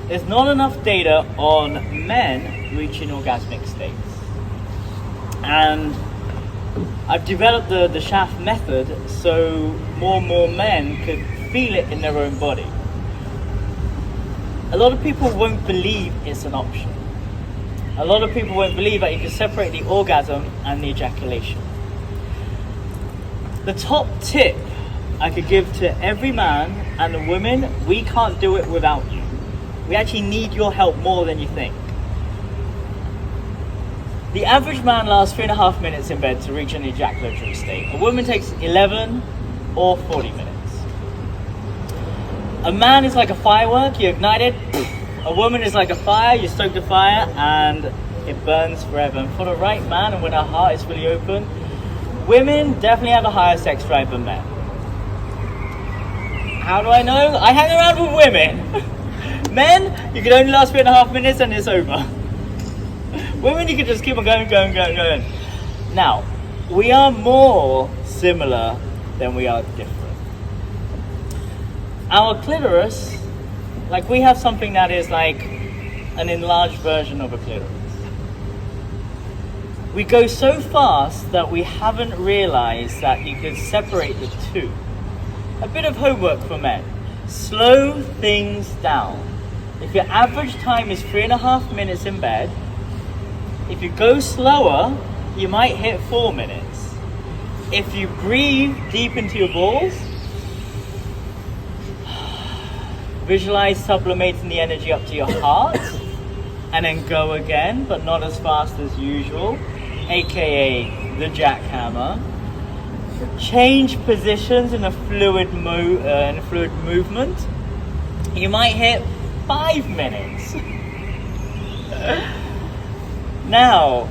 there's not enough data on men reaching orgasmic states. And I've developed the shaft method so more and more men could feel it in their own body. A lot of people won't believe it's an option. A lot of people won't believe that you can separate the orgasm and the ejaculation. The top tip I could give to every man and the women, we can't do it without you. We actually need your help more than you think. The average man lasts 3.5 minutes in bed to reach an ejaculatory state. A woman takes 11 or 40 minutes. A man is like a firework, you ignite it. A woman is like a fire, you stoke the fire and it burns forever. And for the right man and when our heart is fully open, women definitely have a higher sex drive than men. How do I know? I hang around with women. Men, you can only last 3.5 minutes and it's over. Women, you can just keep on going. Now, we are more similar than we are different. Our clitoris, like we have something that is like an enlarged version of a clitoris. We go so fast that we haven't realized that you can separate the two. A bit of homework for men. Slow things down. If your average time is 3.5 minutes in bed, if you go slower, you might hit 4 minutes. If you breathe deep into your balls, visualize sublimating the energy up to your heart, and then go again, but not as fast as usual, aka the jackhammer. Change positions in a fluid movement. You might hit 5 minutes. Now,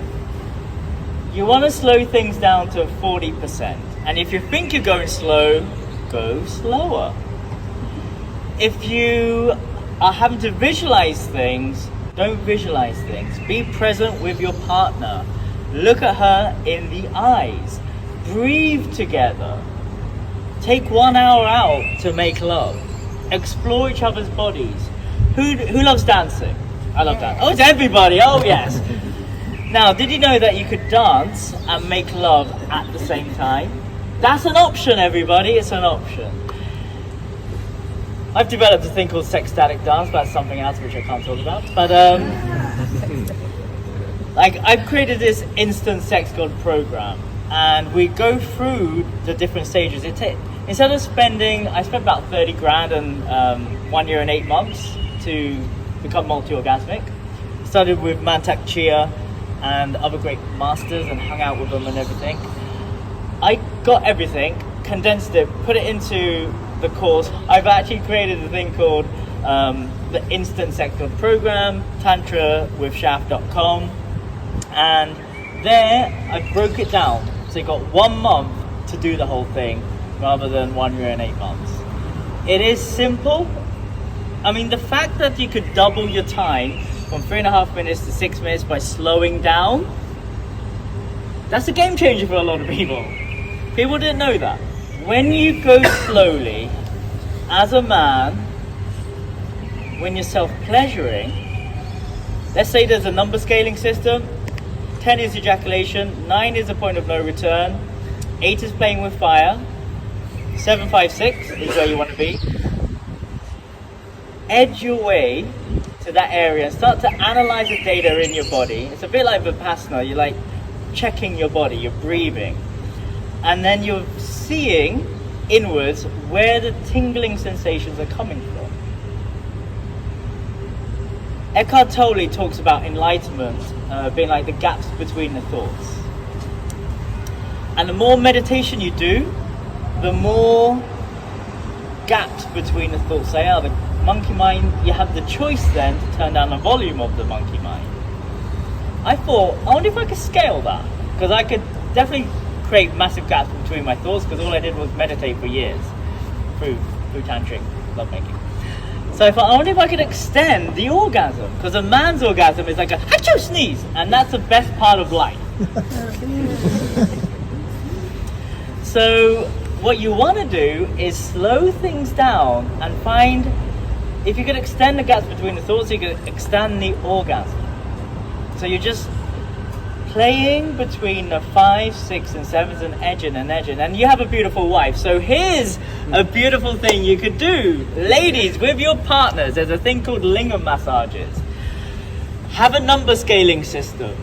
you want to slow things down to 40%. And if you think you're going slow, go slower. If you are having to visualize things, don't visualize things. Be present with your partner. Look at her in the eyes. Breathe together. Take 1 hour out to make love. Explore each other's bodies. Who loves dancing? I love dancing. Oh, it's everybody. Oh, yes. Now, did you know that you could dance and make love at the same time? That's an option, everybody. It's an option. I've developed a thing called sex static dance, but that's something else which I can't talk about. But like I've created this instant sex god program, and we go through the different stages. Instead of I spent about 30 grand and 1 year and 8 months to become multi-orgasmic. Started with Mantak Chia and other great masters and hung out with them and everything. I got everything, condensed it, put it into the course. I've actually created a thing called the Instant Sex God Program, Tantra with Shaft.com, and there I broke it down. So you got 1 month to do the whole thing rather than 1 year and 8 months. It is simple. I mean, the fact that you could double your time from 3.5 minutes to 6 minutes by slowing down, that's a game changer for a lot of people. People didn't know that. When you go slowly, as a man, when you're self-pleasuring, let's say there's a number scaling system, 10 is ejaculation, 9 is a point of no return, 8 is playing with fire, 7, 5, 6 is where you want to be. Edge your way to that area and start to analyze the data in your body. It's a bit like Vipassana. You're like checking your body, you're breathing, and then you're seeing inwards where the tingling sensations are coming from. Eckhart Tolle talks about enlightenment being like the gaps between the thoughts. And the more meditation you do, the more gaps between the thoughts there are. The monkey mind, you have the choice then to turn down the volume of the monkey mind. I thought, I wonder if I could scale that, because I could definitely create massive gaps between my thoughts, because all I did was meditate for years through Tantric lovemaking. So I thought, I wonder if I could extend the orgasm, because a man's orgasm is like a achoo sneeze, and that's the best part of life. So what you want to do is slow things down and find if you could extend the gaps between the thoughts, you could extend the orgasm. So you're just playing between the 5, 6, and 7s and edging, and you have a beautiful wife. So here's a beautiful thing you could do, ladies, with your partners. There's a thing called lingam massages. Have a number scaling system.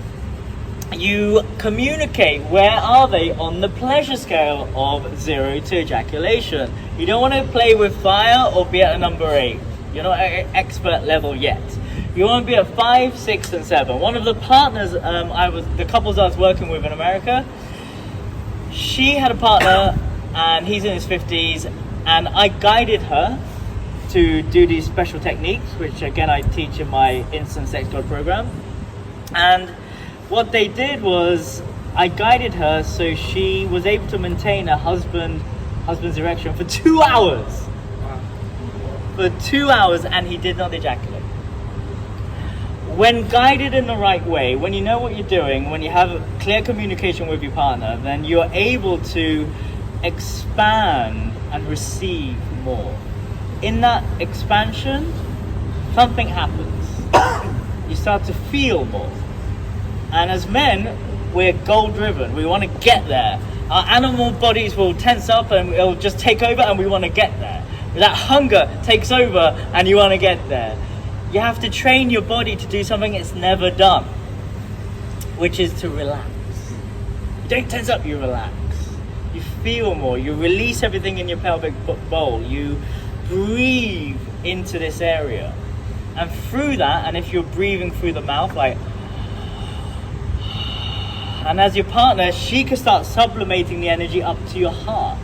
You communicate where are they on the pleasure scale of 0 to ejaculation. You don't want to play with fire or be at a number 8. You're not at expert level yet. You want to be at 5, 6, and 7. One of the partners, the couples I was working with in America, she had a partner and he's in his 50s, and I guided her to do these special techniques, which again I teach in my Instant Sex God program. And what they did was I guided her so she was able to maintain her husband's erection for 2 hours. For 2 hours, and he did not ejaculate. When guided in the right way, when you know what you're doing, when you have clear communication with your partner, then you're able to expand and receive more. In that expansion, something happens. You start to feel more. And as men, we're goal-driven. We want to get there. Our animal bodies will tense up and it'll just take over, and we want to get there. That hunger takes over and you want to get there. You have to train your body to do something it's never done, which is to relax. You don't tense up, you relax. You feel more. You release everything in your pelvic bowl. You breathe into this area. And through that, and if you're breathing through the mouth, like, and as your partner, she can start sublimating the energy up to your heart.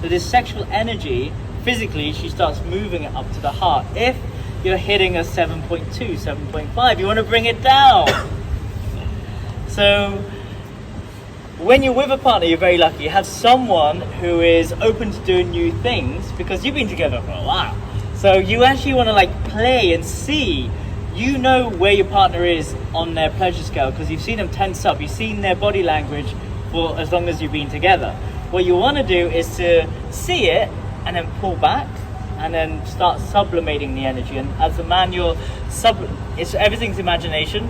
So this sexual energy, physically, she starts moving it up to the heart. If you're hitting a 7.2, 7.5, you want to bring it down. So when you're with a partner, you're very lucky. You have someone who is open to doing new things because you've been together for a while. So you actually want to like play and see. You know where your partner is on their pleasure scale because you've seen them tense up. You've seen their body language for as long as you've been together. What you want to do is to see it and then pull back and then start sublimating the energy. And as a man, it's everything's imagination.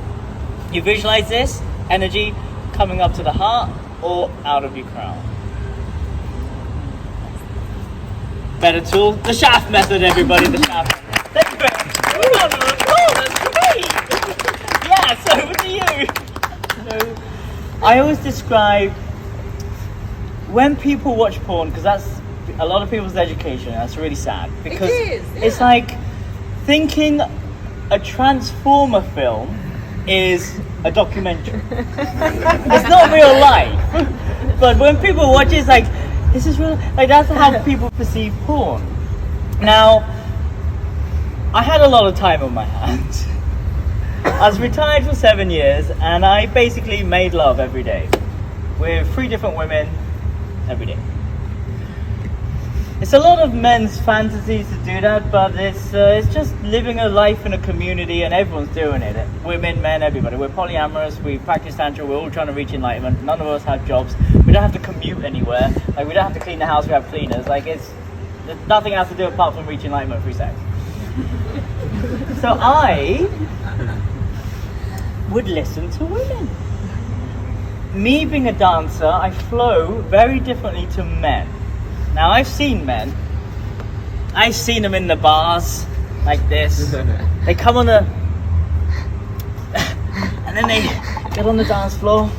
You visualize this energy coming up to the heart or out of your crown. Better tool, the shaft method, everybody, the shaft. Thank you very much. That's great. Yeah, so over to you. So, I always describe when people watch porn, because that's a lot of people's education, and that's really sad. Because it's like thinking a Transformer film is a documentary. It's not real life. But when people watch it, it's like, this is real. Like, that's how people perceive porn. Now, I had a lot of time on my hands. I was retired for 7 years, and I basically made love every day with 3 different women every day. It's a lot of men's fantasies to do that, but it's just living a life in a community, and everyone's doing it. Women, men, everybody. We're polyamorous, we practice Tantra, we're all trying to reach enlightenment. None of us have jobs. We don't have to commute anywhere. Like, we don't have to clean the house, we have cleaners. Like, there's nothing else to do apart from reach enlightenment through sex. So I would listen to women. Me being a dancer, I flow very differently to men. Now, I've seen men. I've seen them in the bars like this. They come on the... and then they get on the dance floor.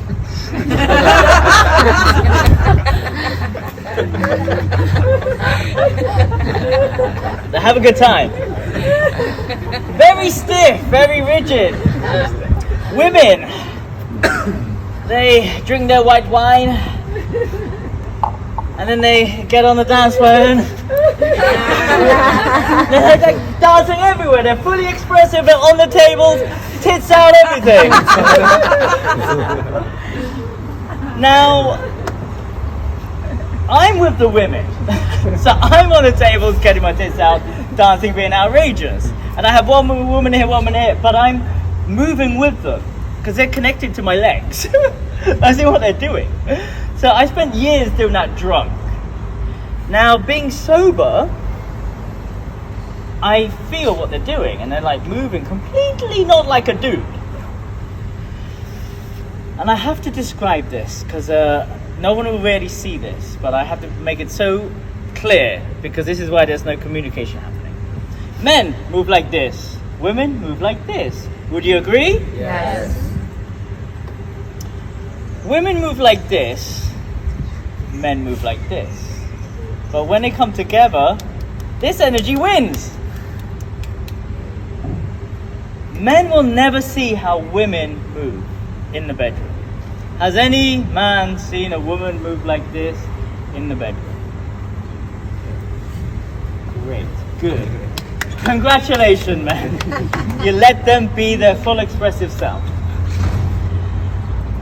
They have a good time. Very stiff, very rigid. Women, they drink their white wine. And then they get on the dance floor and they're like dancing everywhere. They're fully expressive, they're on the tables, tits out, everything. Now, I'm with the women. So I'm on the tables getting my tits out, dancing, being outrageous. And I have one woman here, but I'm moving with them because they're connected to my legs. I see what they're doing. So I spent years doing that drunk. Now, being sober, I feel what they're doing, and they're like moving completely not like a dude. And I have to describe this because no one will really see this, but I have to make it so clear because this is why there's no communication happening. Men move like this, women move like this. Would you agree? Yes. Women move like this, men move like this. But when they come together, this energy wins. Men will never see how women move in the bedroom. Has any man seen a woman move like this in the bedroom? Great, good. Congratulations, man. You let them be their full expressive self.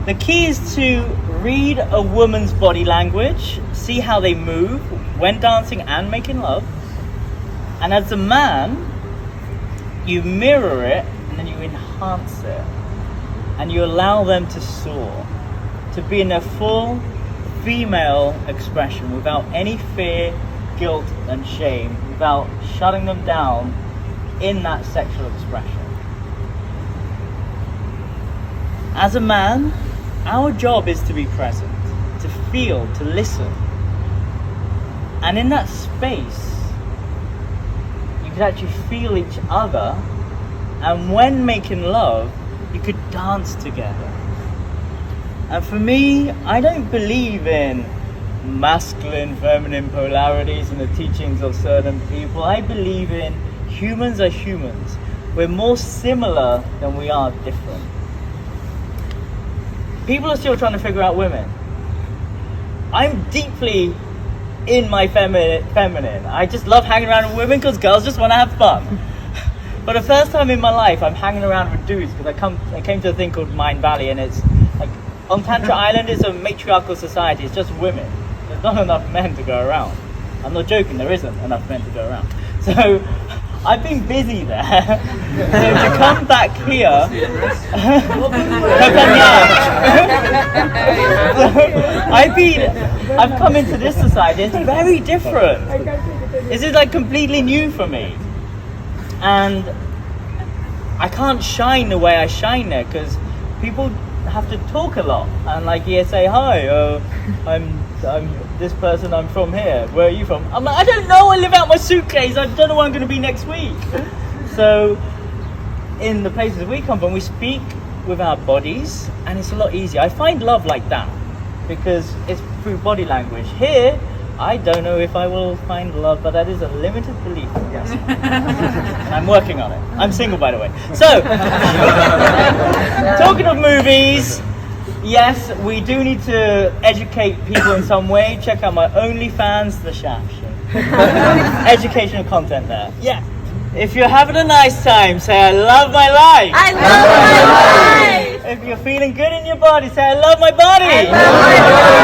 The key is to read a woman's body language, see how they move when dancing and making love. And as a man, you mirror it and then you enhance it. And you allow them to soar, to be in their full female expression without any fear, guilt and shame, without shutting them down in that sexual expression. As a man, our job is to be present, to feel, to listen. And in that space, you could actually feel each other, and when making love, you could dance together. And for me, I don't believe in masculine, feminine polarities in the teachings of certain people. I believe in humans are humans. We're more similar than we are different. People are still trying to figure out women. I'm deeply in my feminine. I just love hanging around with women because girls just want to have fun. For the first time in my life, I'm hanging around with dudes because I came to a thing called MindValley, and it's like on Tantra Island, it's a matriarchal society. It's just women. There's not enough men to go around. I'm not joking. There isn't enough men to go around. So I've been busy there. So to come back here, I've come into this society. It's very different. This is like completely new for me. And I can't shine the way I shine there because people have to talk a lot and like say hi, I'm this person, I'm from here, where are you from? I'm like, I don't know, I live out my suitcase, I don't know where I'm going to be next week. So in the places we come from, we speak with our bodies and it's a lot easier. I find love like that because it's through body language. Here I don't know if I will find love, but that is a limited belief. Yes. And I'm working on it. I'm single, by the way. So, talking of movies, yes, we do need to educate people in some way. Check out my OnlyFans, The Shaft Show. Educational content there. Yeah. If you're having a nice time, say, I love my life. I love my life. If you're feeling good in your body, say, I love my body. I love my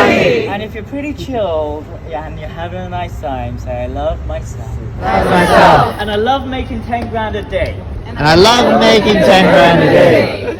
body. And if you're pretty chilled and you're having a nice time, say, I love myself. Love myself. And I love making 10 grand a day. And I love making 10 grand a day.